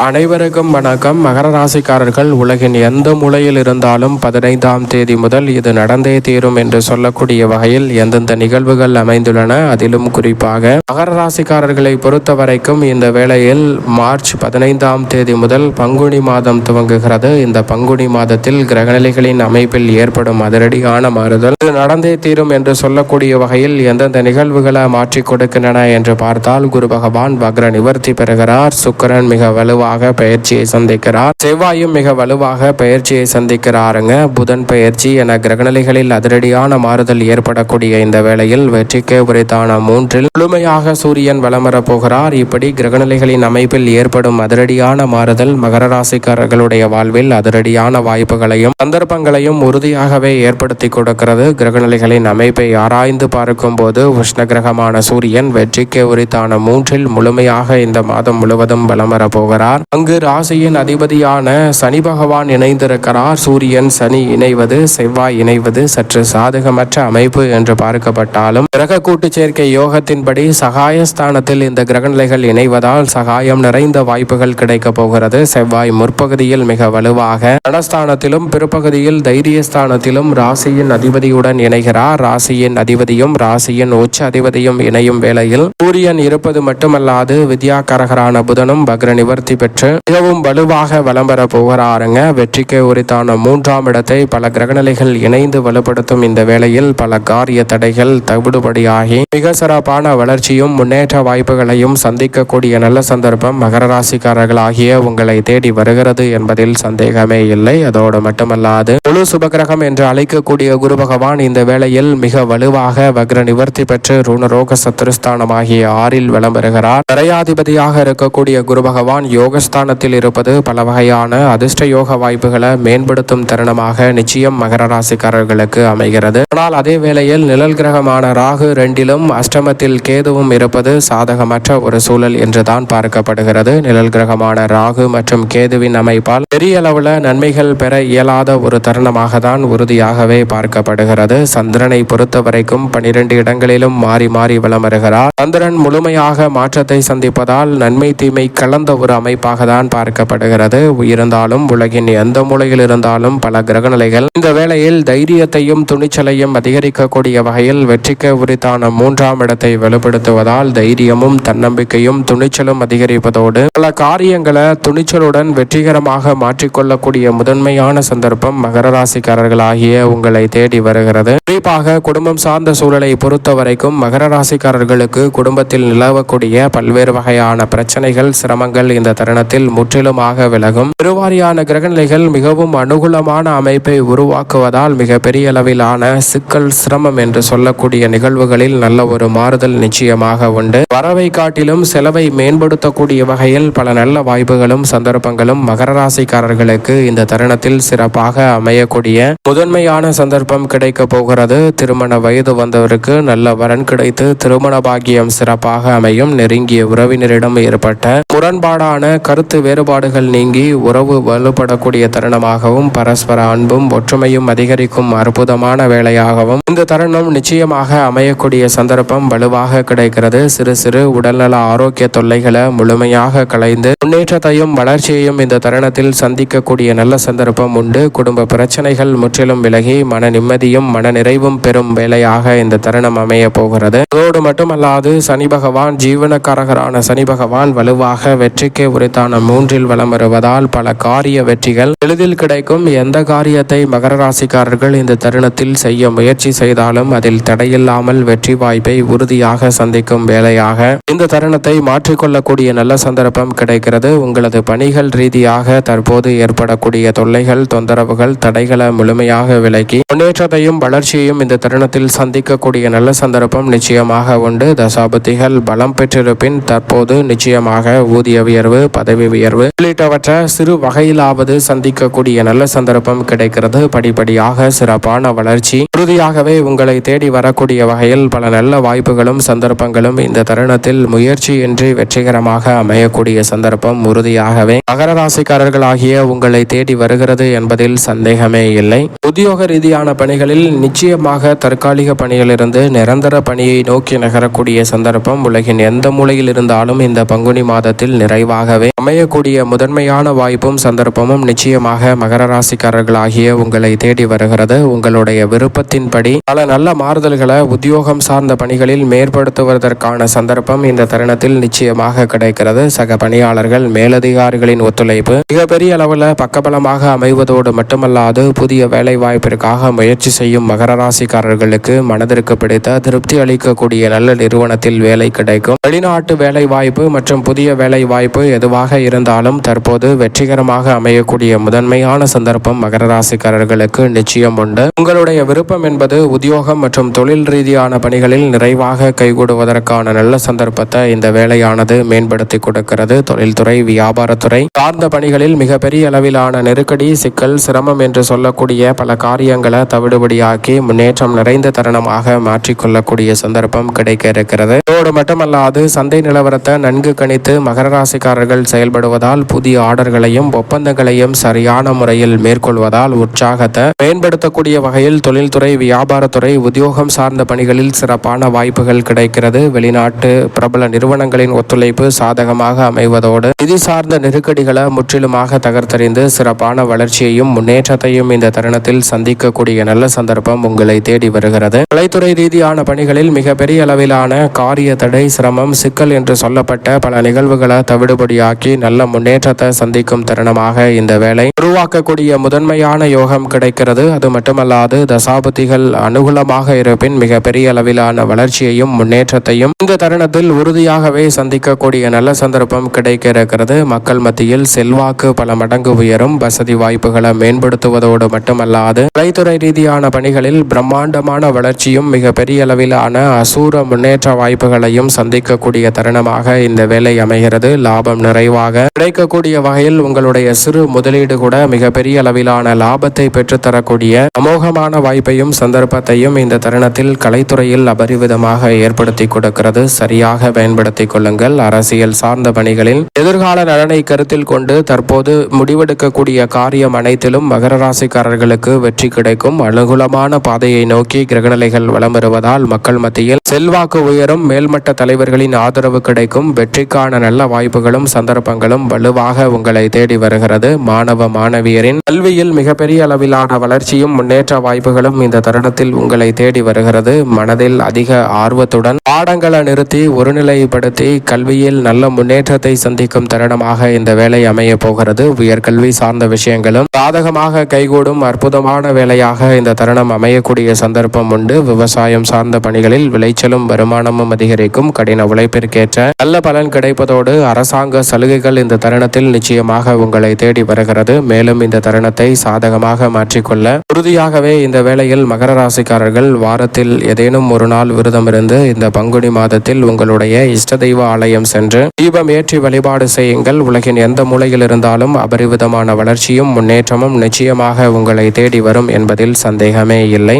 அனைவருக்கும் வணக்கம். மகர ராசிக்காரர்கள் உலகின் எந்த மூலையில் இருந்தாலும் 15ஆம் தேதி முதல் இது நடந்தே தீரும் என்று சொல்லக்கூடிய வகையில் எந்தெந்த நிகழ்வுகள் அமைந்துள்ளன. அதிலும் குறிப்பாக மகர ராசிக்காரர்களை பொறுத்த வரைக்கும் இந்த வேளையில் மார்ச் 15ஆம் தேதி முதல் பங்குனி மாதம் துவங்குகிறது. இந்த பங்குனி மாதத்தில் கிரகநிலைகளின் அமைப்பில் ஏற்படும் அதிரடியான மாறுதல் இது நடந்தே தீரும் என்று சொல்லக்கூடிய வகையில் எந்தெந்த நிகழ்வுகளை மாற்றிக் கொடுக்கின்றன என்று பார்த்தால், குரு பகவான் வக்ர நிவர்த்தி பெறுகிறார். சுக்கிரன் மிக வலுவாக பயிற்சியை சந்திக்கிறார். செவ்வாயும் மிக வலுவாக பயிற்சியை சந்திக்கிறாருங்க. புதன் பயிற்சி என கிரகநிலைகளில் அதிரடியான மாறுதல் ஏற்படக்கூடிய இந்த வேளையில் வெற்றிக்கு உரித்தான 3 முழுமையாக சூரியன் வலம் வரப் போகிறார். இப்படி கிரகநிலைகளின் அமைப்பில் ஏற்படும் அதிரடியான மாறுதல் மகர ராசிக்காரர்களுடைய வாழ்வில் அதிரடியான வாய்ப்புகளையும் சந்தர்ப்பங்களையும் உறுதியாகவே ஏற்படுத்தி கொடுக்கிறது. கிரகநிலைகளின் அமைப்பை ஆராய்ந்து பார்க்கும் போது உஷ்ண கிரகமான சூரியன் வெற்றிக்கு உரித்தான 3 முழுமையாக இந்த மாதம் முழுவதும் வலம் வரப் போகிறார். அங்கு ராசியின் அதிபதியான சனி பகவான் இணைந்திருக்கிறார். சூரியன் சனி இணைவது, செவ்வாய் இணைவது சற்று சாதகமற்ற அமைப்பு என்று பார்க்கப்பட்டாலும், கிரக கூட்டு சேர்க்கை யோகத்தின்படி சகாயஸ்தானத்தில் இந்த கிரகநிலைகள் இணைவதால் சகாயம் நிறைந்த வாய்ப்புகள் கிடைக்க போகிறது. செவ்வாய் முற்பகுதியில் மிக வலுவாக தனஸ்தானத்திலும் பிற்பகுதியில் தைரியஸ்தானத்திலும் ராசியின் அதிபதியுடன் இணைகிறார். ராசியின் அதிபதியும் ராசியின் உச்ச அதிபதியும் இணையும் வேளையில் சூரியன் இருப்பது மட்டுமல்லாது வித்யாகாரகரான புதனும் வக்ர நிவர்த்தி பெற்று மிகவும் வலுவாக வலம் பெற போகிறாருங்க. வெற்றிக்கு உரித்தான 3ஆம் இடத்தை பல கிரகநிலைகள் இணைந்து வலுப்படுத்தும் இந்த வேளையில் பல காரிய தடைகள் தவிடுபடியாகி மிக சிறப்பான வளர்ச்சியும் முன்னேற்ற வாய்ப்புகளையும் சந்திக்கக்கூடிய நல்ல சந்தர்ப்பம் மகர ராசிக்காரர்களாகிய உங்களை தேடி வருகிறது என்பதில் சந்தேகமே இல்லை. அதோடு மட்டுமல்லாது முழு சுபகிரகம் என்று அழைக்கக்கூடிய குரு பகவான் இந்த வேளையில் மிக வலுவாக வக்ர நிவர்த்தி பெற்று ருணரோக சத்துருஸ்தானமாகிய 6இல் வலம் பெறுகிறார். நிறையாதிபதியாக இருக்கக்கூடிய குரு பகவான் யோகஸ்தானத்தில் இருப்பது பல வகையான அதிர்ஷ்ட யோக வாய்ப்புகளை மேம்படுத்தும் தருணமாக நிச்சயம் மகர ராசிக்காரர்களுக்கு அமைகிறது. ஆனால் அதே வேளையில் நிழல் கிரகமான ராகு 2லும் அஷ்டமத்தில் கேதுவும் இருப்பது சாதகமற்ற ஒரு சூழல் என்றுதான் பார்க்கப்படுகிறது. நிழல் கிரகமான ராகு மற்றும் கேதுவின் அமைப்பால் பெரிய அளவுல நன்மைகள் பெற இயலாத ஒரு தருணமாக தான் உறுதியாகவே பார்க்கப்படுகிறது. சந்திரனை பொறுத்த வரைக்கும் 12 இடங்களிலும் மாறி மாறி வலம் வருகிறார். சந்திரன் முழுமையாக மாற்றத்தை சந்திப்பதால் நன்மை தீமை கலந்த ஒரு அமைப்பாக தான் பார்க்கப்படுகிறது. இருந்தாலும் உலகின் எந்த மூலையில் இருந்தாலும் பல கிரகநிலைகள் இந்த வேளையில் தைரியத்தையும் துணிச்சலையும் அதிகரிக்கக்கூடிய வகையில் வெற்றிக்கு உரித்தான 3ஆம் இடத்தை வலுப்படுத்துவதால் தைரியமும் தன்னம்பிக்கையும் துணிச்சலும் அதிகரிப்பதோடு பல காரியங்களை துணிச்சலுடன் வெற்றிகரமாக மாற்றிக்கொள்ளக்கூடிய முதன்மையான சந்தர்ப்பம் மகர ராசிக்காரர்களாகிய உங்களை தேடி வருகிறது. குறிப்பாக குடும்பம் சார்ந்த சூழலை பொறுத்த வரைக்கும் மகர ராசிக்காரர்களுக்கு குடும்பத்தில் நிலவக்கூடிய பல்வேறு வகையான பிரச்சனைகள் சிரமங்கள் இந்த தருணத்தில் முற்றிலுமாக விலகும். பெருவாரியான கிரகநிலைகள் மிகவும் அனுகூலமான அமைப்பை உருவாக்குவதால் மிக பெரிய அளவிலான சிக்கல் சிரமம் என்று சொல்லக்கூடிய நிகழ்வுகளில் நல்ல ஒரு மாறுதல் நிச்சயமாக உண்டு. வரவை காட்டிலும் செலவை மேம்படுத்தக்கூடிய வகையில் பல நல்ல வாய்ப்புகளும் சந்தர்ப்பங்களும் மகர ராசிக்காரர்களுக்கு இந்த தருணத்தில் சிறப்பாக அமையக்கூடிய முதன்மையான சந்தர்ப்பம் கிடைக்க போகிறது. திருமண வயது வந்தவருக்கு நல்ல வரன் கிடைத்து திருமண பாக்கியம் சிறப்பாக அமையும். நெருங்கிய உறவினரிடம் ஏற்பட்ட முரண்பாடான கருத்து வேறுபாடுகள் நீங்கி உறவு வலுப்படக்கூடிய தருணமாகவும் பரஸ்பர அன்பும் ஒற்றுமையும் அதிகரிக்கும் அற்புதமான வேளையாகவும் இந்த தருணம் நிச்சயமாக அமையக்கூடிய சந்தர்ப்பம் வலுவாக கிடைக்கிறது. சிறு சிறு உடல்நல ஆரோக்கிய தொல்லைகளை முழுமையாக களைந்து முன்னேற்றத்தையும் வளர்ச்சியையும் இந்த தருணத்தில் சந்திக்கக்கூடிய நல்ல சந்தர்ப்பம் உண்டு. குடும்ப பிரச்சனைகள் முற்றிலும் விலகி மன நிம்மதியும் மன நிறைவும் பெறும் வேளையாக இந்த தருணம் அமைய போகிறது. அதோடு மட்டுமல்லாது சனி பகவான் ஜீவனக்காரகரான சனி பகவான் வலுவாக வெற்றிக்கு உரித்தான 3இல் வலம் வருவதால் பல காரிய வெற்றிகள் எளிதில் கிடைக்கும். எந்த காரியத்தை மகர ராசிக்காரர்கள் இந்த தருணத்தில் செய்ய முயற்சி செய்தாலும் அதில் தடையில்லாமல் வெற்றி வாய்ப்பை உறுதியாக சந்திக்கும் வேளையாக இந்த தருணத்தை மாற்றிக்கொள்ளக்கூடிய நல்ல சந்தர்ப்பம் கிடைக்கிறது. உங்களது பணிகள் ரீதியாக தற்போது ஏற்படக்கூடிய தொல்லைகள் தொந்தரவுகள் தடைகளை முழுமையாக விலக்கி முன்னேற்றத்தையும் வளர்ச்சியையும் இந்த தருணத்தில் சந்திக்கக்கூடிய நல்ல சந்தர்ப்பம் நிச்சயமாக உண்டு. தசாபுத்திகள் பலம் பெற்றிருப்பின் தற்போது நிச்சயமாக ஊதிய உயர்வு பதவி உயர்வு உள்ளிட்டவற்றை சிறு வகையிலாவது சந்திக்கக்கூடிய நல்ல சந்தர்ப்பம் கிடைக்கிறது. படிப்படியாக சிறப்பான வளர்ச்சி உறுதியாகவே உங்களை தேடி வரக்கூடிய வகையில் பல நல்ல வாய்ப்புகளும் சந்தர்ப்பங்களும் இந்த தருணத்தில் முயற்சியின்றி வெற்றிகரமாக அமையக்கூடிய சந்தர்ப்பம் உறுதியாகவே மகர ராசிக்காரர்களாகிய உங்களை தேடி வருகிறது என்பதில் சந்தேகமே இல்லை. உத்தியோக ரீதியான பணிகளில் நிச்சயமாக தற்காலிக பணியிலிருந்து நிரந்தர பணியை நோக்கி நகரக்கூடிய சந்தர்ப்பம் உலகின் எந்த மூலையில் இருந்தாலும் இந்த பங்குனி மாதத்தில் நிறைவாகவே அமையக்கூடிய முதன்மையான வாய்ப்பும் சந்தர்ப்பமும் நிச்சயமாக மகர ராசிக்காரர்களாகிய உங்களை தேடி வருகிறது. உங்களுடைய விருப்பத்தின்படி பல நல்ல மாறுதல்களை உத்தியோகம் சார்ந்த பணிகளில் மேற்படுத்துவதற்கான சந்தர்ப்பம் இந்த தருணத்தில் நிச்சயமாக கிடைக்கிறது. சக பணியாளர்கள் மேலதிகாரிகளின் ஒத்துழைப்பு மிகப்பெரிய அளவில் பக்கபலமாக அமைவதோடு மட்டுமல்லாது புதிய வேலை வாய்ப்பிற்காக முயற்சி செய்யும் மகர ராசிக்காரர்களுக்கு மனதிற்கு பிடித்த திருப்தி அளிக்கக்கூடிய நல்ல நிறுவனத்தில் வேலை கிடைக்கும். வெளிநாட்டு வேலை வாய்ப்பு மற்றும் புதிய வேலை வாய்ப்பு எதுவாக இருந்தாலும் தற்போது வெற்றிகரமாக அமையக்கூடிய முதன்மையான சந்தர்ப்பம் மகர ராசிக்காரர்களுக்கு நிச்சயம் உண்டு. உங்களுடைய விருப்பம் என்பது உத்தியோகம் மற்றும் தொழில் ரீதியான பணிகளில் நிறைவாக கைகூடுவதற்கான நல்ல சந்தர்ப்பத்தை இந்த வேலையானது மேம்படுத்தி கொடுக்கிறது. தொழில்துறை வியாபாரத்துறை சார்ந்த பணிகளில் மிகப்பெரிய அளவிலான நெருக்கடி சிக்கல் சிரமம் என்று சொல்லக்கூடிய பல காரியங்களை தவிடுபடியாக்கி முன்னேற்றம் நிறைந்த தருணமாக மாற்றிக்கொள்ளக்கூடிய சந்தர்ப்பம் கிடைக்க இருக்கிறது. இதோடு மட்டுமல்லாது சந்தை நிலவரத்தை நன்கு கணித்து மகர ராசிக்காரர்கள் செயல்படுவதால் புதிய ஆர்டர்களையும் ஒப்பந்தங்களையும் சரியான முறையில் மேற்கொள்வதால் உற்சாகத்தை மேம்படுத்தக்கூடிய வகையில் தொழில்துறை வியாபாரத்துறை உத்தியோகம் சார்ந்த பணிகளில் சிறப்பான வாய்ப்புகள் கிடைக்கிறது. வெளிநாட்டு பிரபல நிறுவனங்களின் ஒத்துழைப்பு சாதகமாக அமைவதோடு நிதி சார்ந்த நெருக்கடிகளை முற்றிலுமாக தகர்த்தறிந்து சிறப்பான வளர்ச்சியையும் முன்னேற்றத்தையும் இந்த தருணத்தில் சந்திக்கக்கூடிய நல்ல சந்தர்ப்பம் உங்களை தேடி வருகிறது. கலைத்துறை ரீதியான பணிகளில் மிகப்பெரிய அளவிலான காரிய தடை சிரமம் சிக்கல் என்று சொல்லப்பட்ட பல நிகழ்வுகளை தவிடுபடியாக்கி நல்ல முன்னேற்றத்தை சந்திக்கும் தருணமாக இந்த வேலை உருவாக்கக்கூடிய முதன்மையான யோகம் கிடைக்கிறது. அது மட்டுமல்லாது தசாபதிகள் அனுகூலமாக இருப்பின் மிகப்பெரிய அளவிலான வளர்ச்சியையும் முன்னேற்றத்தையும் இந்த தருணத்தில் உறுதியாகவே சந்திக்கக்கூடிய நல்ல சந்தர்ப்பம் கிடைக்க இருக்கிறது. மக்கள் மத்தியில் செல்வாக்கு பல மடங்கு உயரும். வசதி வாய்ப்புகளை மேம்படுத்துவதோடு மட்டுமல்லாது கலைத்துறை ரீதியான பணிகளில் பிரம்மாண்டமான வளர்ச்சியும் மிகப்பெரிய அளவிலான அசூர முன்னேற்ற வாய்ப்புகளையும் சந்திக்கக்கூடிய தருணமாக இந்த வேலை அமைகிறது. லாபம் நிறைவாக கிடைக்கக்கூடிய வகையில் உங்களுடைய சிறு முதலீடு கூட மிகப்பெரிய அளவிலான லாபத்தை பெற்றுத்தரக்கூடிய அமோகமான வாய்ப்பையும் சந்தர்ப்பத்தையும் இந்த தருணத்தில் கலைத்துறையில் அபரிவிதமாக ஏற்படுத்தி கொடுக்கிறது. சரியாக பயன்படுத்திக் கொள்ளுங்கள். அரசியல் சார்ந்த பணிகளில் எதிர்கால நலனை கருத்தில் கொண்டு தற்போது முடிவெடுக்கக்கூடிய காரியம் அனைத்திலும் மகர ராசிக்காரர்களுக்கு வெற்றி கிடைக்கும். அனுகூலமான பாதையை நோக்கி கிரகநிலைகள் வலம் வருவதால் மக்கள் மத்தியில் செல்வாக்கு உயரும். மேல்மட்ட தலைவர்களின் ஆதரவு கிடைக்கும். வெற்றிக்கான நல்ல வாய்ப்புகளும் சந்தர்ப்பங்களும் வலுவாக உங்களை தேடி வருகிறது. மாணவ மாணவியரின் கல்வியில் மிகப்பெரிய அளவிலான வளர்ச்சியும் முன்னேற்ற வாய்ப்புகளும் இந்த தருணத்தில் உங்களை தேடி வருகிறது. மனதில் அதிக ஆர்வத்துடன் பாடங்களை நிறுத்தி ஒருநிலைப்படுத்தி கல்வியில் நல்ல முன்னேற்றத்தை சந்திக்கும் தருணமாக இந்த வேலை அமைய போகிறது. உயர்கல்வி சார்ந்த விஷயங்களும் சாதகமாக கைகூடும் அற்புதமான வேலையாக இந்த தருணம் அமையக்கூடிய சந்தர்ப்பம் உண்டு. விவசாயம் சார்ந்த பணிகளில் விளைச்சலும் வருமானமும் அதிகரிக்கும். கடின உழைப்பிற்கேற்ற நல்ல பலன் கிடைப்பதோடு அரசாங்க சலுகைகள் இந்த தருணத்தில் நிச்சயமாக உங்களை தேடி வருகிறது. மேலும் இந்த தருணத்தை சாதகமாக மாற்றிக்கொள்ள உறுதியாகவே இந்த வேளையில் மகர ராசிக்காரர்கள் வாரத்தில் ஏதேனும் ஒரு நாள் விரதம் இருந்து இந்த பங்குனி மாதத்தில் உங்களுடைய இஷ்ட தெய்வ ஆலயம் சென்று தீபம் ஏற்றி வழிபாடு செய்யுங்கள். உலகின் எந்த மூலையில் இருந்தாலும் அபரிவிதமான வளர்ச்சியும் முன்னேற்றமும் நிச்சயமாக உங்களை தேடி வரும் என்பதில் சந்தேகமே இல்லை.